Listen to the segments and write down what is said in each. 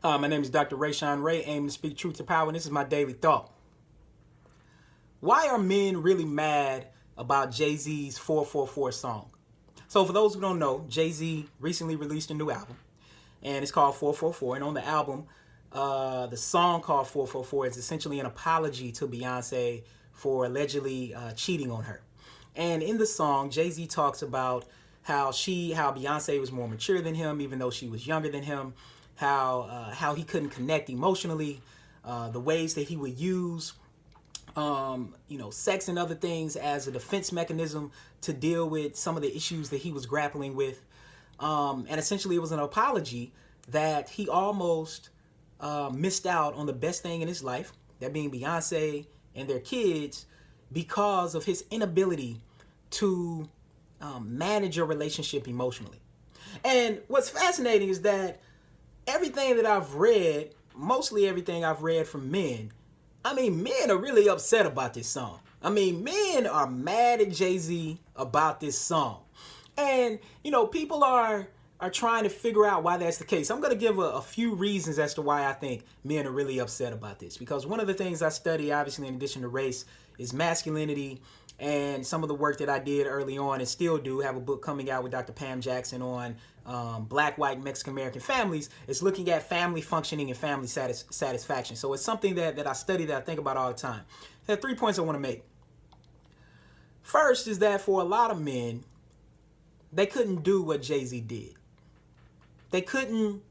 My name is Dr. Rayshawn Ray, aiming to speak truth to power, and this is my daily thought. Why are men really mad about Jay-Z's 444 song? So for those who don't know, Jay-Z recently released a new album, and it's called 444. And on the album, the song called 444 is essentially an apology to Beyonce for allegedly cheating on her. And in the song, Jay-Z talks about how Beyonce was more mature than him, even though she was younger than him, how he couldn't connect emotionally, the ways that he would use sex and other things as a defense mechanism to deal with some of the issues that he was grappling with. And essentially it was an apology that he almost missed out on the best thing in his life, that being Beyonce and their kids, because of his inability to manage a relationship emotionally. And what's fascinating is that everything that I've read, mostly everything I've read from men, men are really upset about this song. Men are mad at Jay-Z about this song. And, people are trying to figure out why that's the case. I'm going to give a few reasons as to why I think men are really upset about this. Because one of the things I study, obviously, in addition to race, is masculinity. And some of the work that I did early on and still do, have a book coming out with Dr. Pam Jackson on Black, white, Mexican-American families, is looking at family functioning and family satisfaction. So it's something that I study, that I think about all the time. There are 3 points I want to make. First is that for a lot of men, they couldn't do what Jay-Z did. They couldn't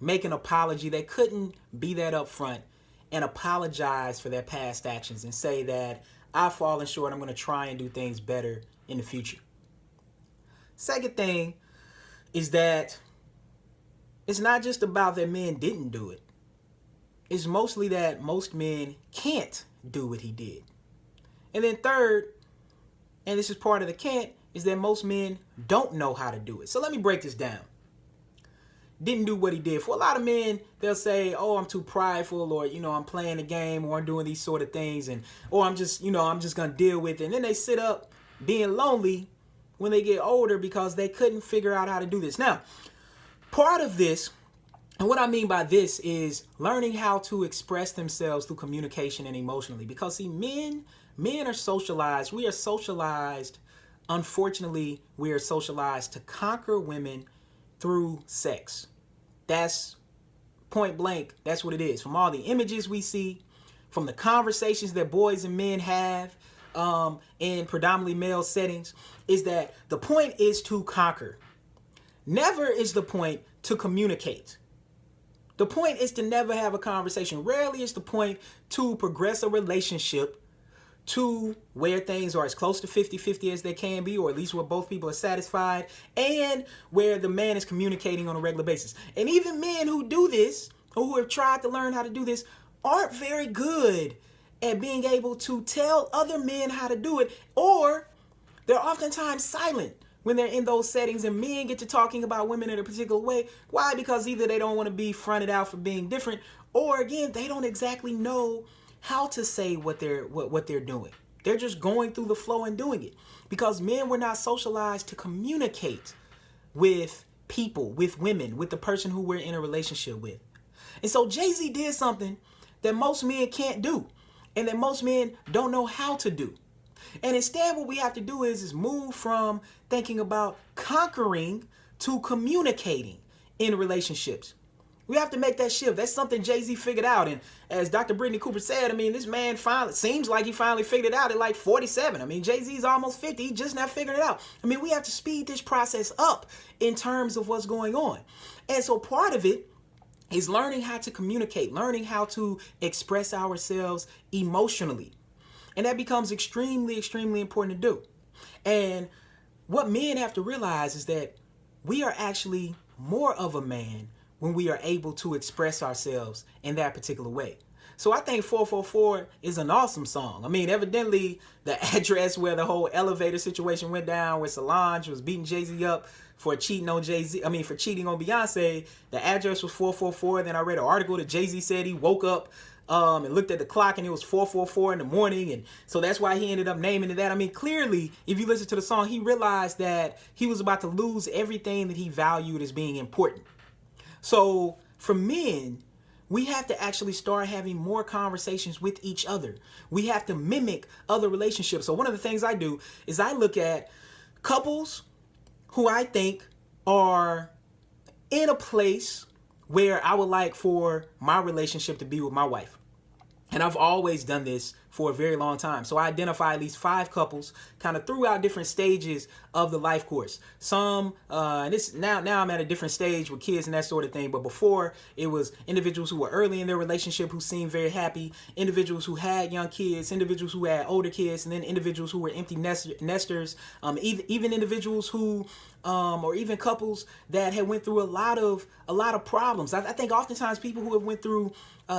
make an apology. They couldn't be that upfront and apologize for their past actions and say that I've fallen short, I'm going to try and do things better in the future. Second thing is that it's not just about that men didn't do it. It's mostly that most men can't do what he did. And then third, and this is part of the can't, is that most men don't know how to do it. So let me break this down. Didn't do what he did. For a lot of men, they'll say, oh, I'm too prideful, or, I'm playing the game, or I'm doing these sort of things, or I'm just going to deal with it. And then they sit up being lonely when they get older because they couldn't figure out how to do this. Now, part of this, and what I mean by this, is learning how to express themselves through communication and emotionally. Because, see, men are socialized. We are socialized. Unfortunately, we are socialized to conquer women through sex. That's point blank. That's what it is. From all the images we see, from the conversations that boys and men have in predominantly male settings, is that the point is to conquer. Never is the point to communicate. The point is to never have a conversation. Rarely is the point to progress a relationship to where things are as close to 50-50 as they can be, or at least where both people are satisfied, and where the man is communicating on a regular basis. And even men who do this, or who have tried to learn how to do this, aren't very good at being able to tell other men how to do it, or they're oftentimes silent when they're in those settings and men get to talking about women in a particular way. Why? Because either they don't want to be fronted out for being different, or again, they don't exactly know how to say what they're doing. They're just going through the flow and doing it. Because men were not socialized to communicate with people, with women, with the person who we're in a relationship with. And so Jay-Z did something that most men can't do, and that most men don't know how to do. And instead, what we have to do is move from thinking about conquering to communicating in relationships. We have to make that shift. That's something Jay-Z figured out. And as Dr. Brittany Cooper said, this man seems like he finally figured it out at like 47. Jay-Z's almost 50. He just now figured it out. We have to speed this process up in terms of what's going on. And so part of it is learning how to communicate, learning how to express ourselves emotionally. And that becomes extremely, extremely important to do. And what men have to realize is that we are actually more of a man when we are able to express ourselves in that particular way. So I think 444 is an awesome song. Evidently, the address where the whole elevator situation went down, where Solange was beating Jay-Z up for cheating on Beyonce, the address was 444. Then I read an article that Jay-Z said he woke up and looked at the clock and it was 4:44 in the morning, and so that's why he ended up naming it that. Clearly, if you listen to the song, he realized that he was about to lose everything that he valued as being important. So for men, we have to actually start having more conversations with each other. We have to mimic other relationships. So one of the things I do is I look at couples who I think are in a place where I would like for my relationship to be with my wife. And I've always done this for a very long time. So I identify at least 5 couples kind of throughout different stages of the life course. Some, and this now I'm at a different stage with kids and that sort of thing. But before, it was individuals who were early in their relationship who seemed very happy, individuals who had young kids, individuals who had older kids, and then individuals who were empty nesters, even individuals who or even couples that had went through a lot of problems. I think oftentimes people who have went through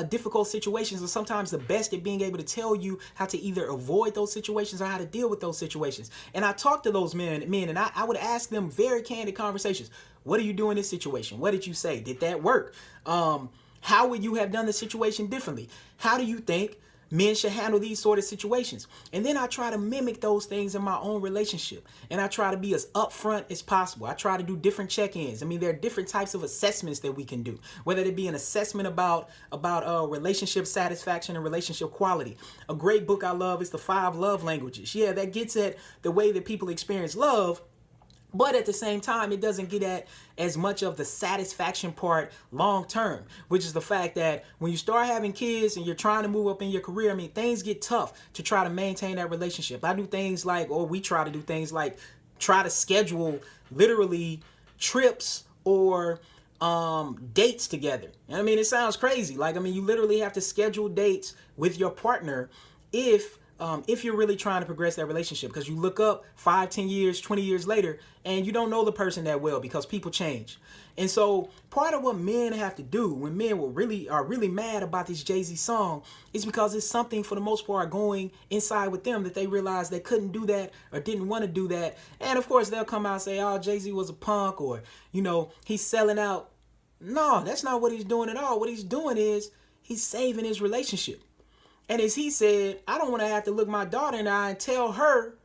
difficult situations are sometimes the best at being able to tell you how to either avoid those situations or how to deal with those situations. And I talk to those men and I would ask them very candid conversations. What do you do in this situation? What did you say? Did that work? How would you have done the situation differently? How do you think men should handle these sort of situations? And then I try to mimic those things in my own relationship. And I try to be as upfront as possible. I try to do different check-ins. I mean, there are different types of assessments that we can do, whether it be an assessment about relationship satisfaction and relationship quality. A great book I love is The 5 Love Languages. Yeah, that gets at the way that people experience love. But at the same time, it doesn't get at as much of the satisfaction part long term, which is the fact that when you start having kids and you're trying to move up in your career, I mean, things get tough to try to maintain that relationship. I do things like, or we try to do things like try to schedule literally trips or dates together. I mean, it sounds crazy. Like, I mean, you literally have to schedule dates with your partner if you're really trying to progress that relationship, because you look up 5, 10 years, 20 years later, and you don't know the person that well because people change. And so part of what men have to do when men are really mad about this Jay-Z song is because it's something for the most part going inside with them that they realize they couldn't do that or didn't want to do that. And of course they'll come out and say, oh, Jay-Z was a punk, or, you know, he's selling out. No, that's not what he's doing at all. What he's doing is he's saving his relationship. And as he said, I don't want to have to look my daughter in the eye and tell her,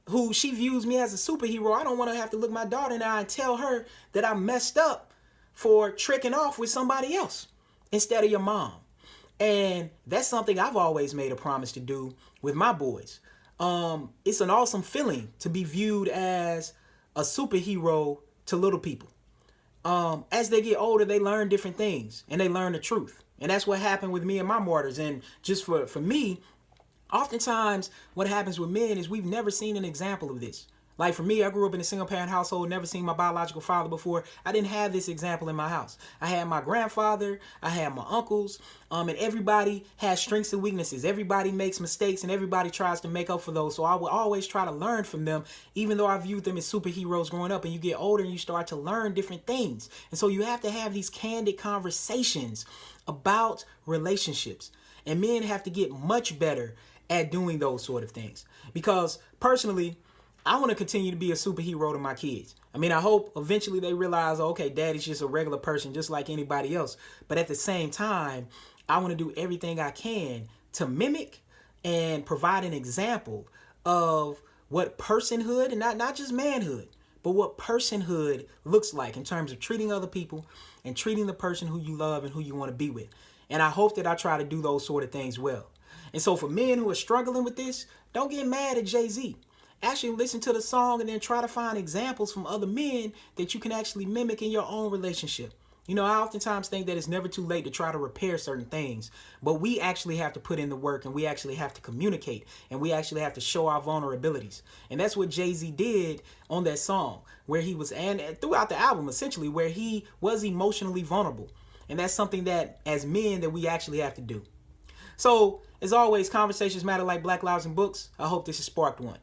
who she views me as a superhero, I don't want to have to look my daughter in the eye and tell her that I messed up for tricking off with somebody else instead of your mom. And that's something I've always made a promise to do with my boys. It's an awesome feeling to be viewed as a superhero to little people. As they get older, they learn different things and they learn the truth. And that's what happened with me and my martyrs. And just for me, oftentimes what happens with men is we've never seen an example of this. Like for me, I grew up in a single parent household, never seen my biological father before. I didn't have this example in my house. I had my grandfather, I had my uncles, and everybody has strengths and weaknesses. Everybody makes mistakes and everybody tries to make up for those. So I would always try to learn from them, even though I viewed them as superheroes growing up. And you get older and you start to learn different things. And so you have to have these candid conversations about relationships. And men have to get much better at doing those sort of things. Because personally, I want to continue to be a superhero to my kids. I mean, I hope eventually they realize, okay, daddy's just a regular person just like anybody else. But at the same time, I want to do everything I can to mimic and provide an example of what personhood, and not just manhood, but what personhood looks like in terms of treating other people and treating the person who you love and who you want to be with. And I hope that I try to do those sort of things well. And so for men who are struggling with this, don't get mad at Jay-Z. Actually listen to the song and then try to find examples from other men that you can actually mimic in your own relationship. You know, I oftentimes think that it's never too late to try to repair certain things, but we actually have to put in the work and we actually have to communicate and we actually have to show our vulnerabilities. And that's what Jay-Z did on that song, where he was, and throughout the album essentially, where he was emotionally vulnerable. And that's something that as men that we actually have to do. So as always, conversations matter like Black Lives and Books. I hope this has sparked one.